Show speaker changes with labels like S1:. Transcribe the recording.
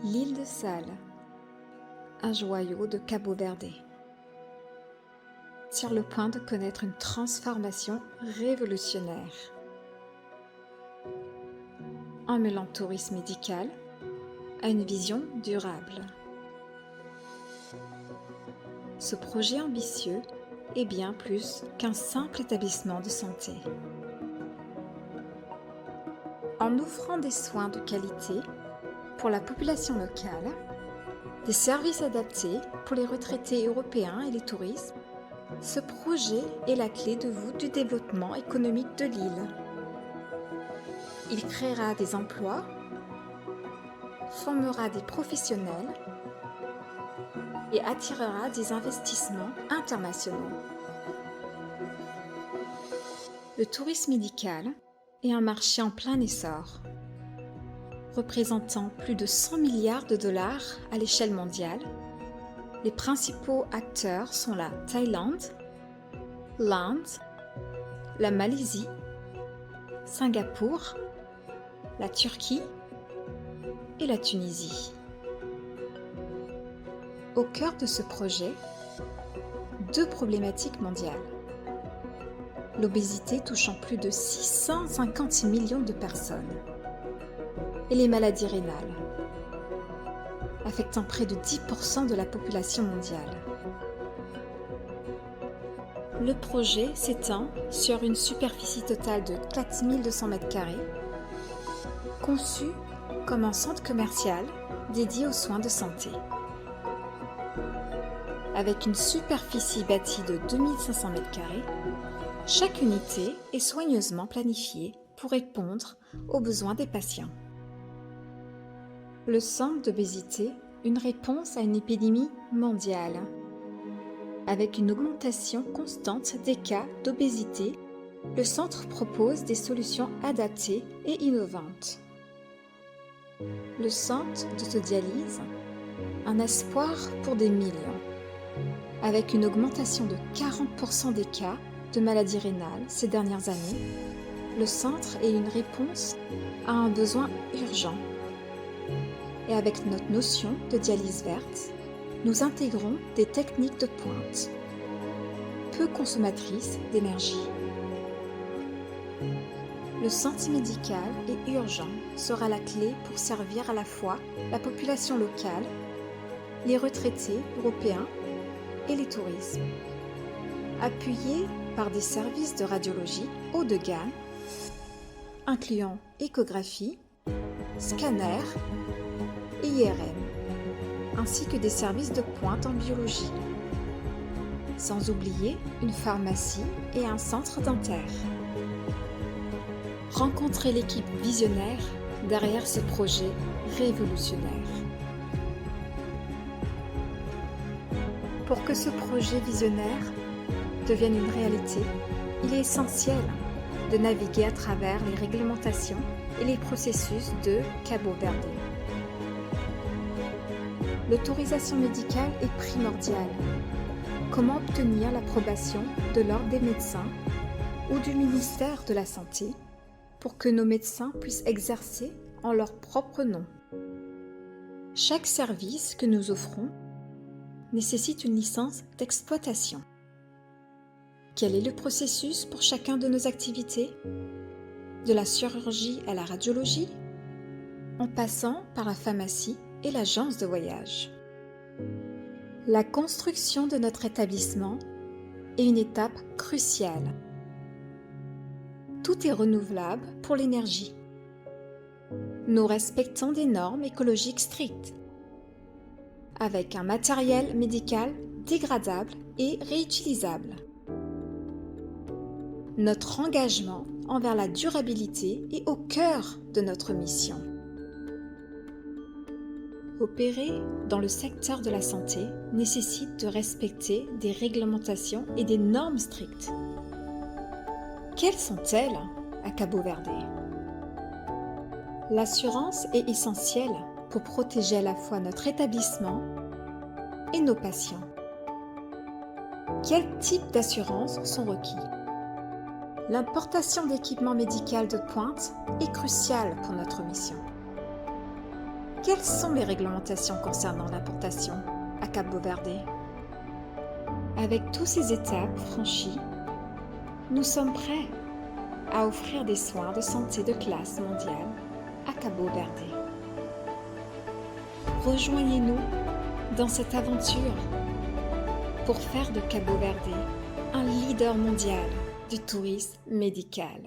S1: L'île de Sal, un joyau de Cabo Verde, sur le point de connaître une transformation révolutionnaire. En mêlant tourisme médical à une vision durable. Ce projet ambitieux est bien plus qu'un simple établissement de santé. En offrant des soins de qualité pour la population locale, des services adaptés pour les retraités européens et les touristes, ce projet est la clé de voûte du développement économique de l'île. Il créera des emplois, formera des professionnels et attirera des investissements internationaux. Le tourisme médical est un marché en plein essor, représentant plus de 100 milliards de dollars à l'échelle mondiale. Les principaux acteurs sont la Thaïlande, l'Inde, la Malaisie, Singapour, la Turquie et la Tunisie. Au cœur de ce projet, deux problématiques mondiales. L'obésité touchant plus de 650 millions de personnes et les maladies rénales, affectant près de 10% de la population mondiale. Le projet s'étend sur une superficie totale de 4200 m², conçu comme un centre commercial dédié aux soins de santé. Avec une superficie bâtie de 2500 m², chaque unité est soigneusement planifiée pour répondre aux besoins des patients. Le centre d'obésité, une réponse à une épidémie mondiale. Avec une augmentation constante des cas d'obésité, le centre propose des solutions adaptées et innovantes. Le centre d'autodialyse, un espoir pour des millions. Avec une augmentation de 40% des cas de maladies rénales ces dernières années, le centre est une réponse à un besoin urgent. Et avec notre notion de dialyse verte, nous intégrons des techniques de pointe, peu consommatrices d'énergie. Le centre médical et urgent sera la clé pour servir à la fois la population locale, les retraités européens et les touristes. Appuyé par des services de radiologie haut de gamme, incluant échographie, scanner et IRM, ainsi que des services de pointe en biologie. Sans oublier une pharmacie et un centre dentaire. Rencontrez l'équipe visionnaire derrière ce projet révolutionnaire. Pour que ce projet visionnaire devienne une réalité, il est essentiel de naviguer à travers les réglementations et les processus de Cabo Verde. L'autorisation médicale est primordiale. Comment obtenir l'approbation de l'Ordre des médecins ou du ministère de la Santé pour que nos médecins puissent exercer en leur propre nom? Chaque service que nous offrons nécessite une licence d'exploitation. Quel est le processus pour chacun de nos activités? De la chirurgie à la radiologie, en passant par la pharmacie et l'agence de voyage. La construction de notre établissement est une étape cruciale. Tout est renouvelable pour l'énergie. Nous respectons des normes écologiques strictes, avec un matériel médical dégradable et réutilisable. Notre engagement envers la durabilité est au cœur de notre mission. Opérer dans le secteur de la santé nécessite de respecter des réglementations et des normes strictes. Quelles sont-elles à Cabo Verde? L'assurance est essentielle pour protéger à la fois notre établissement et nos patients. Quels types d'assurances sont requis? L'importation d'équipements médicaux de pointe est cruciale pour notre mission. Quelles sont les réglementations concernant l'importation à Cabo Verde? Avec toutes ces étapes franchies, nous sommes prêts à offrir des soins de santé de classe mondiale à Cabo Verde. Rejoignez-nous dans cette aventure pour faire de Cabo Verde un leader mondial du tourisme médical.